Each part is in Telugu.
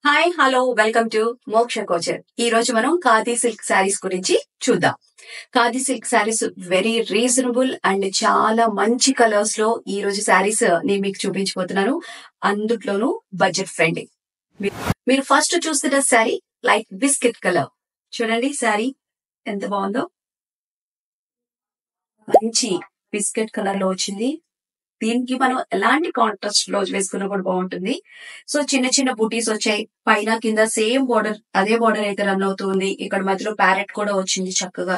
హాయ్ హలో వెల్కమ్ టు మోక్ష కోచర్. ఈ రోజు మనం ఖాదీ సిల్క్ శారీస్ గురించి చూద్దాం. Khadi silk saris very reasonable and చాలా మంచి కలర్స్ లో ఈ రోజు శారీస్ నేను మీకు చూపించబోతున్నాను. అందులోనూ బడ్జెట్ ఫ్రెండ్లీ. మీరు ఫస్ట్ చూస్తున్న శారీ లైట్ బిస్కెట్ కలర్. చూడండి శారీ ఎంత బాగుందో, మంచి బిస్కెట్ కలర్ లో వచ్చింది. దీనికి మనం ఎలాంటి కాంట్రాస్ట్ బ్లౌజ్ వేసుకున్నా కూడా బాగుంటుంది. సో చిన్న చిన్న బుటీస్ వచ్చాయి, పైన కింద సేమ్ బార్డర్, అదే బార్డర్ అయితే రన్ అవుతుంది. ఇక్కడ మధ్యలో ప్యారెట్ కూడా వచ్చింది చక్కగా.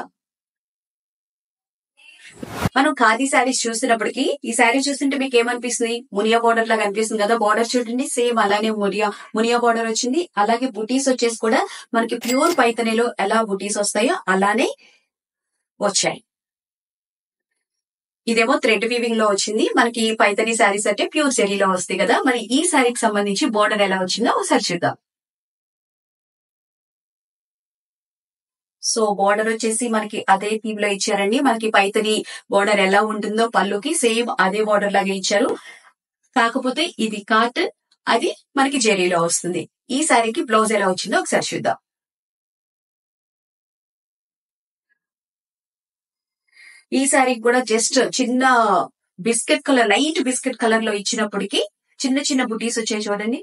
మనం ఖాదీ శారీస్ చూస్తున్నప్పటికీ ఈ శారీ చూస్తుంటే మీకు ఏమనిపిస్తుంది? మునియా బార్డర్ లాగా అనిపిస్తుంది కదా. బార్డర్ చూడండి, సేమ్ అలానే మునియా బార్డర్ వచ్చింది. అలాగే బుటీస్ వచ్చేసి కూడా మనకి ప్యూర్ పైతనీలో ఎలా బుటీస్ వస్తాయో అలానే వచ్చాయి. ఇదేమో థ్రెడ్ వీవింగ్ లో వచ్చింది. మనకి పైతని శారీస్ అంటే ప్యూర్ జెరీలో వస్తాయి కదా. మరి ఈ శారీకి సంబంధించి బార్డర్ ఎలా వచ్చిందో ఒకసారి చూద్దాం. సో బార్డర్ వచ్చేసి మనకి అదే థీమ్ లో ఇచ్చారండి. మనకి పైతని బార్డర్ ఎలా ఉంటుందో పళ్ళుకి సేమ్ అదే బార్డర్ లాగా ఇచ్చారు. కాకపోతే ఇది కాటన్, అది మనకి జెరీలో వస్తుంది. ఈ శారీకి బ్లౌజ్ ఎలా వచ్చిందో ఒకసారి చూద్దాం. ఈ శారీకి కూడా జస్ట్ చిన్న biscuit colour, light biscuit colour లో ఇచ్చినప్పటికీ చిన్న చిన్న బుటీస్ వచ్చాయి చూడండి.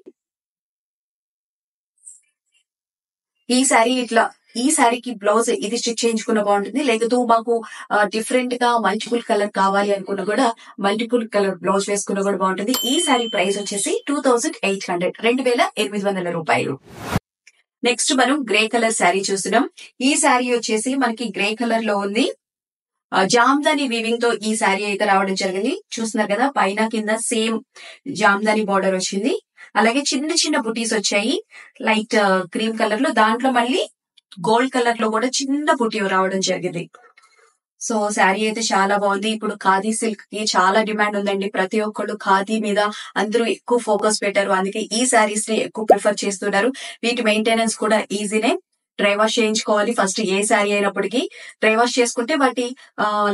ఈ శారీకి బ్లౌజ్ ఇది స్టిచ్ చేయించుకున్న బాగుంటుంది. లేదు మాకు డిఫరెంట్ గా మల్టిపుల్ కలర్ కావాలి అనుకున్నా కూడా మల్టిపుల్ కలర్ బ్లౌజ్ వేసుకున్నా కూడా బాగుంటుంది. ఈ శారీ ప్రైస్ వచ్చేసి 2800, 2800 రూపాయలు. నెక్స్ట్ మనం గ్రే కలర్ శారీ చూస్తున్నాం. ఈ శారీ వచ్చేసి మనకి గ్రే కలర్ లో ఉంది. జామ్దాని వీవింగ్ తో ఈ శారీ అయితే రావడం జరిగింది. చూస్తున్నారు కదా, పైన కింద సేమ్ జామ్దాని బార్డర్ వచ్చింది. అలాగే చిన్న చిన్న బుటీస్ వచ్చాయి లైట్ క్రీమ్ కలర్ లో. దాంట్లో మళ్ళీ గోల్డ్ కలర్ లో కూడా చిన్న బుటీ రావడం జరిగింది. సో శారీ అయితే చాలా బాగుంది. ఇప్పుడు ఖాదీ సిల్క్ కి చాలా డిమాండ్ ఉందండి. ప్రతి ఒక్కళ్ళు ఖాదీ మీద అందరూ ఎక్కువ ఫోకస్ పెట్టారు. అందుకే ఈ శారీస్ ని ఎక్కువ ప్రిఫర్ చేస్తున్నారు. వీటి మెయింటెనెన్స్ కూడా ఈజీనే. డ్రై వాష్ చేయించుకోవాలి ఫస్ట్. ఏ శారీ అయినప్పటికీ డ్రై వాష్ చేసుకుంటే వాటి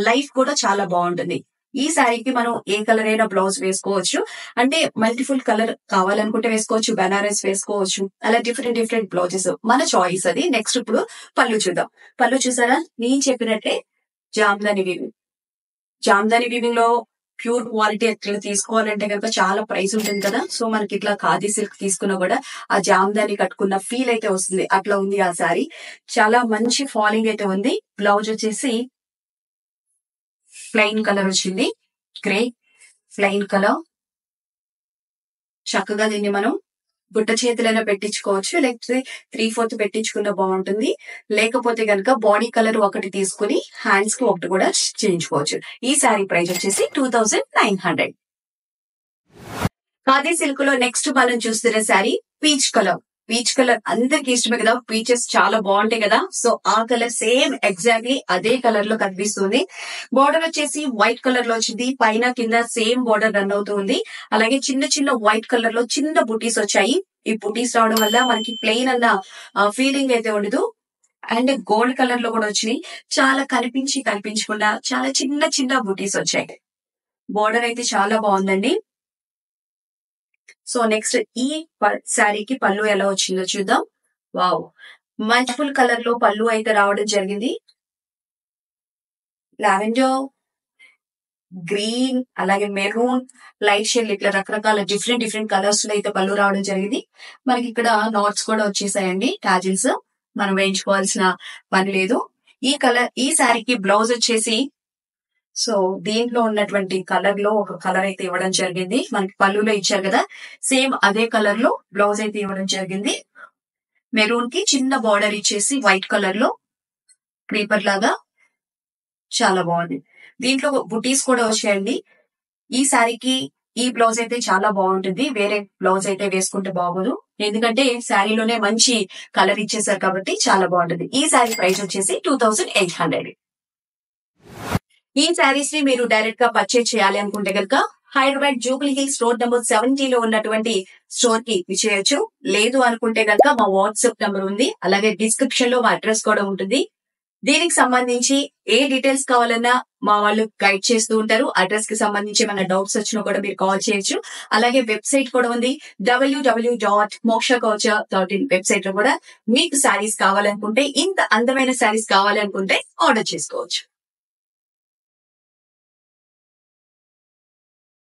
లైఫ్ కూడా చాలా బాగుంటుంది. ఈ శారీకి మనం ఏ కలర్ అయినా బ్లౌజ్ వేసుకోవచ్చు. అంటే మల్టిపుల్ కలర్ కావాలనుకుంటే వేసుకోవచ్చు, బెనారస్ వేసుకోవచ్చు. అలా డిఫరెంట్ డిఫరెంట్ బ్లౌజెస్ మన చాయిస్ అది. నెక్స్ట్ ఇప్పుడు పళ్ళు చూద్దాం. పళ్ళు చూసారా, నేను చెప్పినట్టే జామ్దాని వీవింగ్. జామ్దాని వీవింగ్ లో ప్యూర్ క్వాలిటీ ఎట్లా తీసుకోవాలంటే కనుక చాలా ప్రైస్ ఉంటుంది కదా. సో మనకి ఇట్లా ఖాదీ సిల్క్ తీసుకున్నా కూడా ఆ జామ్దాని కట్టుకున్న ఫీల్ అయితే వస్తుంది. అట్లా ఉంది ఆ శారీ. చాలా మంచి ఫాలింగ్ అయితే ఉంది. బ్లౌజ్ వచ్చేసి ప్లెయిన్ కలర్ వచ్చింది, గ్రే ప్లెయిన్ కలర్. చక్కగా దీన్ని మనం బుట్ట చేతులైనా పెట్టించుకోవచ్చు, లేకపోతే 3/4 పెట్టించుకున్న బాగుంటుంది. లేకపోతే కనుక బాడీ కలర్ ఒకటి తీసుకుని హ్యాండ్స్ కి ఒకటి కూడా చేయించుకోవచ్చు. ఈ శారీ ప్రైస్ వచ్చేసి 2900. ఖాదీ సిల్క్ లో నెక్స్ట్ మనం చూస్తున్న sari peach colour. Peach colour అందరికి ఇష్టమే కదా. పీచెస్ చాలా బాగుంటాయి కదా. సో ఆ కలర్ సేమ్ ఎగ్జాక్ట్లీ అదే కలర్ లో కనిపిస్తుంది. బార్డర్ వచ్చేసి వైట్ కలర్ లో వచ్చింది. పైన కింద సేమ్ బార్డర్ రన్ అవుతుంది. అలాగే చిన్న చిన్న వైట్ కలర్ లో చిన్న బుటీస్ వచ్చాయి. ఈ బుటీస్ రావడం వల్ల మనకి ప్లెయిన్ అన్న ఫీలింగ్ అయితే ఉండదు. అండ్ గోల్డ్ కలర్ లో కూడా వచ్చినాయి. చాలా కనిపించకుండా చాలా చిన్న చిన్న బుటీస్ వచ్చాయి. బార్డర్ అయితే చాలా బాగుందండి. సో నెక్స్ట్ ఈ శారీకి పళ్ళు ఎలా వచ్చిందో చూద్దాం. వావ్, మల్టిపుల్ కలర్ లో పళ్ళు అయితే రావడం జరిగింది. లావెండర్, గ్రీన్, అలాగే మెరూన్, లైట్ షేడ్, ఇట్లా రకరకాల డిఫరెంట్ డిఫరెంట్ కలర్స్ లో అయితే పళ్ళు రావడం జరిగింది. మనకి ఇక్కడ నాట్స్ కూడా వచ్చేసాయండి, టాజిల్స్. మనం వేయించుకోవాల్సిన పని లేదు. ఈ శారీకి బ్లౌజ్ వచ్చేసి సో దీంట్లో ఉన్నటువంటి కలర్ లో ఒక కలర్ అయితే ఇవ్వడం జరిగింది. మనకి పళ్ళులో ఇచ్చారు కదా, సేమ్ అదే కలర్ లో బ్లౌజ్ అయితే ఇవ్వడం జరిగింది. మెరూన్ కి చిన్న బార్డర్ ఇచ్చేసి వైట్ కలర్ లో క్రీపర్ లాగా చాలా బాగుంది. దీంట్లో బుటీస్ కూడా వచ్చాయండి. ఈ శారీకి ఈ బ్లౌజ్ అయితే చాలా బాగుంటుంది. వేరే బ్లౌజ్ అయితే వేసుకుంటే బాగోదు, ఎందుకంటే శారీలోనే మంచి కలర్ ఇచ్చేసారు కాబట్టి చాలా బాగుంటుంది. ఈ శారీ ప్రైస్ వచ్చేసి 2800. ఈ శారీస్ ని మీరు డైరెక్ట్ గా పర్చేజ్ చేయాలి అనుకుంటే కనుక Hyderabad Jubilee hills road number 70 లో ఉన్నటువంటి స్టోర్ కి విచ్చేయచ్చు. లేదు అనుకుంటే కనుక మా వాట్సాప్ నెంబర్ ఉంది, అలాగే డిస్క్రిప్షన్ లో మా అడ్రస్ కూడా ఉంటుంది. దీనికి సంబంధించి ఏ డీటెయిల్స్ కావాలన్నా మా వాళ్ళు గైడ్ చేస్తూ ఉంటారు. అడ్రస్ కి సంబంధించి ఏమైనా డౌట్స్ వచ్చినా కూడా మీరు కాల్ చేయొచ్చు. అలాగే వెబ్సైట్ కూడా ఉంది. www.mokshaculture.in వెబ్సైట్ లో కూడా మీకు శారీస్ కావాలనుకుంటే, ఇంత అందమైన శారీస్ కావాలనుకుంటే ఆర్డర్ చేసుకోవచ్చు.